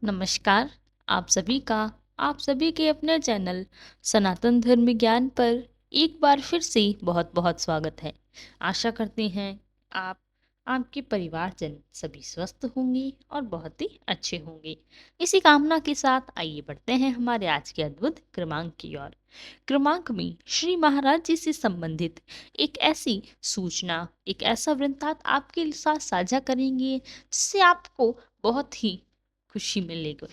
नमस्कार। आप सभी के अपने चैनल सनातन धर्म ज्ञान पर एक बार फिर से बहुत बहुत स्वागत है। आशा करते हैं आप आपके परिवारजन सभी स्वस्थ होंगे और बहुत ही अच्छे होंगे। इसी कामना के साथ आइए बढ़ते हैं हमारे आज के अद्भुत क्रमांक की ओर। क्रमांक में श्री महाराज जी से संबंधित एक ऐसी सूचना, एक ऐसा वृत्तांत आपके साथ साझा करेंगे जिससे आपको बहुत ही खुशी मिलेगी।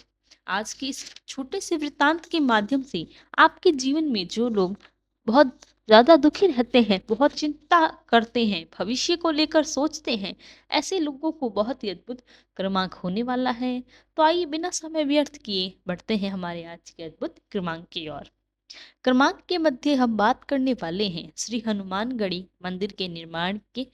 आज के इस छोटे से वृत्तांत के माध्यम से आपके जीवन में जो लोग बहुत ज़्यादा दुखी रहते हैं, बहुत चिंता करते हैं, भविष्य को लेकर सोचते हैं, ऐसे लोगों को बहुत ही अद्भुत क्रमांक होने वाला है। तो आइए बिना समय व्यर्थ किए बढ़ते हैं हमारे आज के अद्भुत क्रमांक की ओर। क्रमांक के मध्य हम बात करने वाले हैं श्री हनुमानगढ़ी मंदिर के निर्माण के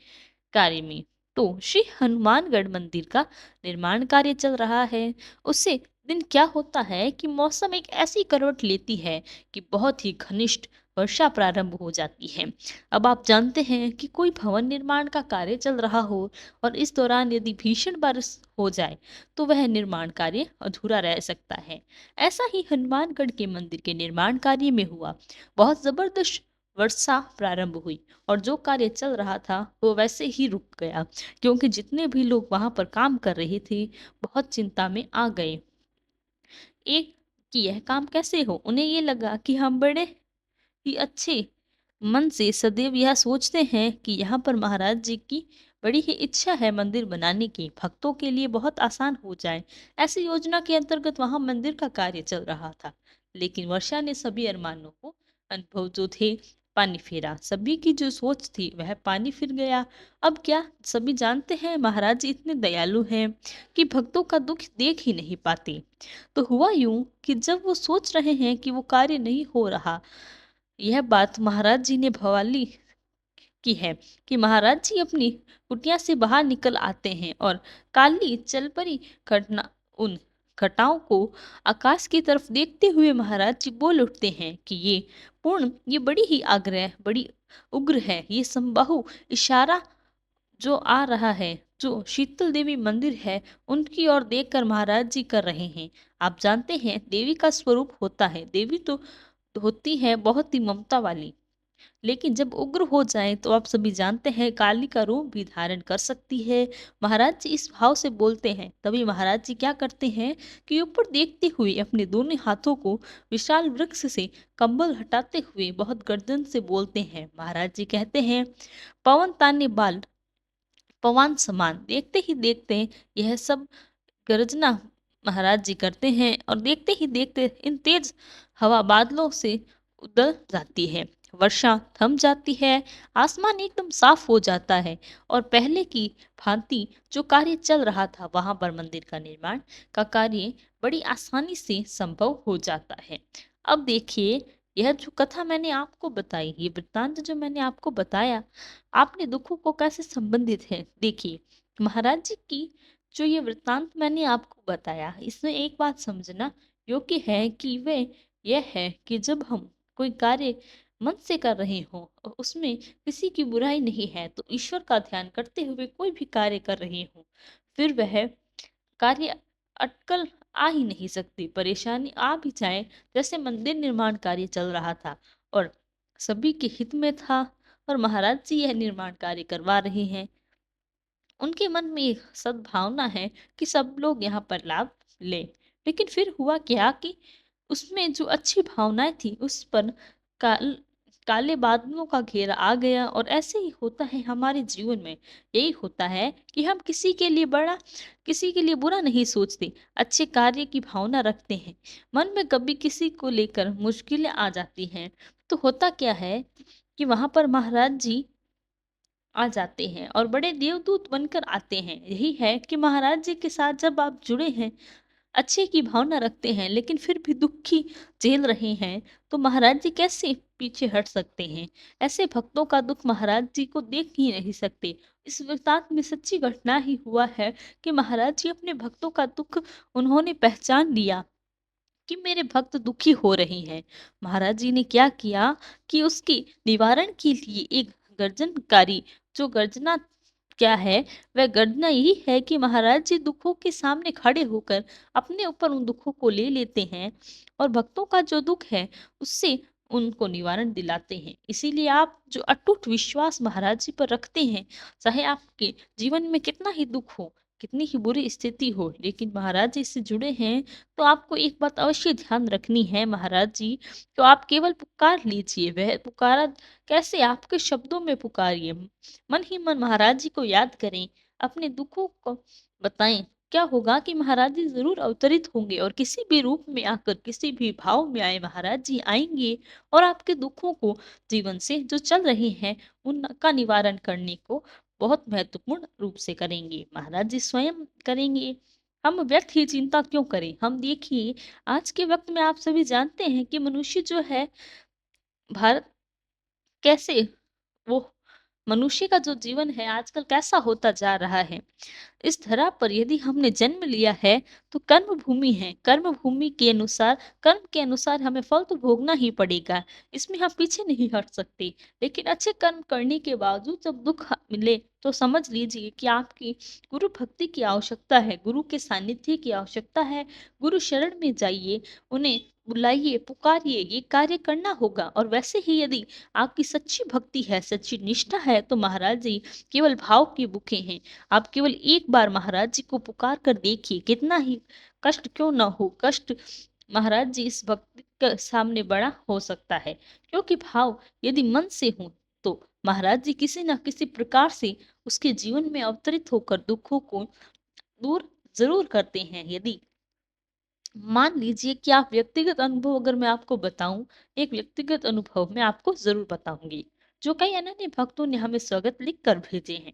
कार्य में। तो श्री हनुमानगढ़ मंदिर का निर्माण कार्य चल रहा है। उससे दिन क्या होता है कि मौसम एक ऐसी करवट लेती है कि बहुत ही घनिष्ठ वर्षा प्रारंभ हो जाती है। अब आप जानते हैं कि कोई भवन निर्माण का कार्य चल रहा हो और इस दौरान यदि भीषण बारिश हो जाए तो वह निर्माण कार्य अधूरा रह सकता है। ऐसा ही हनुमानगढ़ के मंदिर के निर्माण कार्य में हुआ। बहुत जबरदस्त वर्षा प्रारंभ हुई और जो कार्य चल रहा था वो वैसे ही रुक गया, क्योंकि जितने भी लोग वहां पर काम कर रहे थे बहुत चिंता में आ गए। एक कि यह काम कैसे हो, उन्हें ये लगा कि हम बड़े ही अच्छे मन से सदैव यह सोचते हैं कि यहाँ पर महाराज जी की बड़ी ही इच्छा है मंदिर बनाने की, भक्तों के लिए बहुत आसान हो जाए। ऐसी योजना के अंतर्गत वहां मंदिर का कार्य चल रहा था, लेकिन वर्षा ने सभी अरमानों को, अनुभव जो थे, पानी फेरा। सभी की जो सोच थी वह पानी फिर गया। अब क्या, सभी जानते हैं महाराज जी इतने दयालु हैं कि भक्तों का दुख देख ही नहीं पाते। तो हुआ यूं कि जब वो सोच रहे हैं कि वो कार्य नहीं हो रहा, यह बात महाराज जी ने भवाली की है कि महाराज जी अपनी कुटिया से बाहर निकल आते हैं और काली चलपरी घटना उन घटाओं को आकाश की तरफ देखते हुए महाराज जी बोल उठते हैं कि ये बड़ी ही आग्रह, बड़ी उग्र है। ये समबाहु इशारा जो आ रहा है, जो शीतल देवी मंदिर है, उनकी ओर देखकर महाराज जी कर रहे हैं। आप जानते हैं देवी का स्वरूप होता है, देवी तो होती है बहुत ही ममता वाली, लेकिन जब उग्र हो जाए तो आप सभी जानते हैं काली का रूप भी धारण कर सकती है। महाराज जी इस भाव से बोलते हैं, तभी महाराज जी क्या करते हैं कि ऊपर देखते हुए अपने दोनों हाथों को विशाल वृक्ष से कंबल हटाते हुए बहुत गर्दन से बोलते हैं। महाराज जी कहते हैं, पवन ताने बाल पवन समान। देखते ही देखते यह सब गर्जना महाराज जी करते हैं और देखते ही देखते इन तेज हवा बादलों से उतर जाती है। वर्षा थम जाती है, आसमान एकदम साफ हो जाता है और पहले की भांति जो कार्य चल रहा था वहां पर मंदिर का निर्माण का कार्य बड़ी आसानी से संभव हो जाता है। अब देखिए, यह जो कथा मैंने आपको बताई, ये वृत्तांत जो मैंने आपको बताया, आपने दुखों को कैसे संबंधित है। देखिए, महाराज जी की जो ये वृत्तांत मैंने आपको बताया, इसमें एक बात समझना योग्य है कि वे यह है कि जब हम कोई कार्य मन से कर रहे हो और उसमें किसी की बुराई नहीं है, तो ईश्वर का ध्यान करते हुए कोई भी कार्य कर रहे हो, फिर वह कार्य अटकल आ ही नहीं सकती, परेशानी आ भी जाए। जैसे मंदिर निर्माण कार्य चल रहा था और सभी के हित में था और महाराज जी यह निर्माण कार्य करवा रहे हैं, उनके मन में एक सद्भावना है कि सब लोग यहाँ पर लाभ लें। लेकिन फिर हुआ क्या कि उसमें जो अच्छी भावनाएं थी उस पर काल काले बादलों का घेरा आ गया। और ऐसे ही होता है हमारे जीवन में, यही होता है कि हम किसी के लिए बड़ा, किसी के लिए बुरा नहीं सोचते, अच्छे कार्य की भावना रखते हैं। मन में कभी किसी को लेकर मुश्किलें आ जाती हैं तो होता क्या है कि वहां पर महाराज जी आ जाते हैं और बड़े देवदूत बनकर आते हैं। यही है कि महाराज जी के साथ जब आप जुड़े हैं, अच्छे की भावना रखते हैं, लेकिन फिर भी दुखी झेल रहे हैं, तो महाराज जी कैसे पीछे हट सकते हैं। ऐसे भक्तों का दुख महाराज जी को देख ही नहीं सकते। इस वृत्तांत में सच्ची घटना ही हुआ है कि महाराज जी अपने भक्तों का दुख उन्होंने पहचान लिया कि मेरे भक्त दुखी हो रहे हैं। महाराज जी ने क्या किया कि उसके निवारण के लिए एक गर्जनकारी जो गर्जना क्या है, वह गर्जना यही है कि महाराज जी दुखों के सामने खड़े होकर अपने ऊपर उन दुखों को ले लेते हैं और भक्तों का जो दुख है उससे उनको निवारण दिलाते हैं। इसीलिए आप जो अटूट विश्वास महाराज जी पर रखते हैं, चाहे आपके जीवन में कितना ही दुख हो, कितनी ही बुरी स्थिति हो, लेकिन महाराज जी से जुड़े हैं, तो आपको एक बात अवश्य ध्यान रखनी है महाराज जी, तो आप केवल पुकार लीजिए। वह पुकारा कैसे, आपके शब्दों में पुकारिए, मन ही मन महाराज जी को याद करें, अपने दुखों को बताएं। क्या होगा कि महाराज जी जरूर अवतरित होंगे और किसी भी रूप में आकर, किसी भी भाव में आए, महाराज जी आएंगे और आपके दुखों को, जीवन से जो चल रहे हैं, उनका निवारण करने को बहुत महत्वपूर्ण रूप से करेंगे। महाराज जी स्वयं करेंगे। हम व्यर्थ ही चिंता क्यों करें। हम देखिए, आज के वक्त में आप सभी जानते हैं कि मनुष्य जो है, भारत कैसे, वो मनुष्य का जो जीवन है आजकल कैसा होता जा रहा है। इस धरा पर यदि हमने जन्म लिया है तो कर्म भूमि है, कर्म भूमि के अनुसार, कर्म के अनुसार हमें फल तो भोगना ही पड़ेगा, इसमें हम पीछे नहीं हट सकते। लेकिन अच्छे कर्म करने के बावजूद जब दुख मिले तो समझ लीजिए कि आपकी गुरु भक्ति की आवश्यकता है, गुरु के सानिध्य की आवश्यकता है। गुरु शरण में जाइए, उन्हें बुलाइए, पुकारिए, ये कार्य करना होगा। और वैसे ही यदि आपकी सच्ची भक्ति है, सच्ची निष्ठा है, तो महाराज जी केवल भाव के भूखे हैं। आप केवल एक बार महाराज जी को पुकार कर देखिए, कितना ही कष्ट क्यों ना हो, कष्ट महाराज जी इस भक्ति के सामने बड़ा हो सकता है। क्योंकि भाव यदि मन से हो तो महाराज जी किसी न किसी प्रकार से उसके जीवन में अवतरित होकर दुखों को दूर जरूर करते हैं। यदि मान लीजिए कि आप व्यक्तिगत अनुभव अगर मैं आपको बताऊं, एक व्यक्तिगत अनुभव मैं आपको जरूर बताऊंगी, जो कई अनन्य भक्तों ने हमें स्वागत लिख कर भेजे हैं।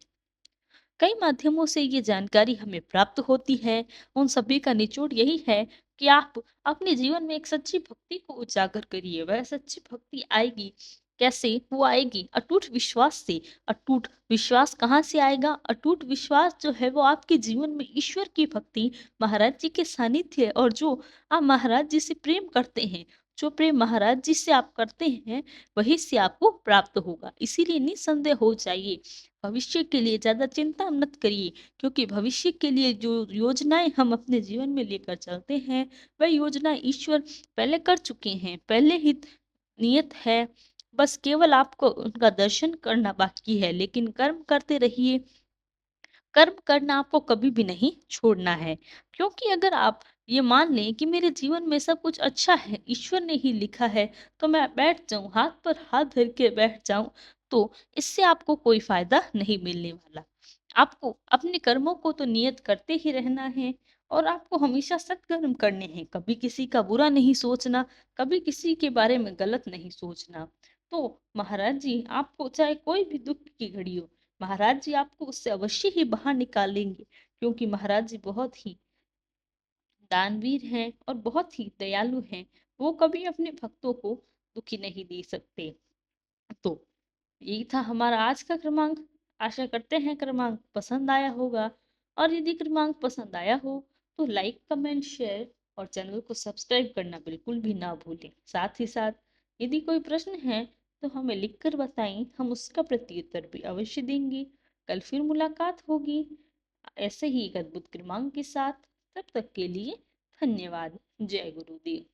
कई माध्यमों से ये जानकारी हमें प्राप्त होती है। उन सभी का निचोड़ यही है कि आप अपने जीवन में एक सच्ची भक्ति को उजागर करिए। वह सच्ची भक्ति आएगी कैसे, वो आएगी अटूट विश्वास से। अटूट विश्वास कहाँ से आएगा? अटूट विश्वास जो है वो आपके जीवन में ईश्वर की भक्ति, महाराज जी के सानिध्य, और जो आप महाराज जी से प्रेम करते हैं, जो प्रेम महाराज जी से आप करते हैं, वही से आपको प्राप्त होगा। इसीलिए निसंदेह हो जाइए, भविष्य के लिए ज्यादा चिंता मत करिए, क्योंकि भविष्य के लिए जो योजनाएं हम अपने जीवन में लेकर चलते हैं, वह योजना ईश्वर पहले कर चुके हैं, पहले ही नियत है। बस केवल आपको उनका दर्शन करना बाकी है। लेकिन कर्म करते रहिए, कर्म करना आपको कभी भी नहीं छोड़ना है। क्योंकि अगर आप ये मान लें कि मेरे जीवन में सब कुछ अच्छा है, ईश्वर ने ही लिखा है, तो मैं बैठ जाऊं, हाथ पर हाथ धर के बैठ जाऊं, तो इससे आपको कोई फायदा नहीं मिलने वाला। आपको अपने कर्मों को तो नियत करते ही रहना है, और आपको हमेशा सत्कर्म करने हैं, कभी किसी का बुरा नहीं सोचना, कभी किसी के बारे में गलत नहीं सोचना। तो महाराज जी आपको चाहे कोई भी दुख की घड़ी हो, महाराज जी आपको उससे अवश्य ही बाहर निकालेंगे, क्योंकि महाराज जी बहुत ही दानवीर हैं और बहुत ही दयालु हैं। वो कभी अपने भक्तों को दुखी नहीं दे सकते। तो यही था हमारा आज का क्रमांक। आशा करते हैं क्रमांक पसंद आया होगा, और यदि क्रमांक पसंद आया हो तो लाइक, कमेंट, शेयर और चैनल को सब्सक्राइब करना बिल्कुल भी ना भूलें। साथ ही साथ यदि कोई प्रश्न है तो हमें लिखकर बताएं, हम उसका प्रत्युत्तर भी अवश्य देंगे। कल फिर मुलाकात होगी ऐसे ही एक अद्भुत क्रमांक के साथ। तब तक के लिए धन्यवाद। जय गुरुदेव।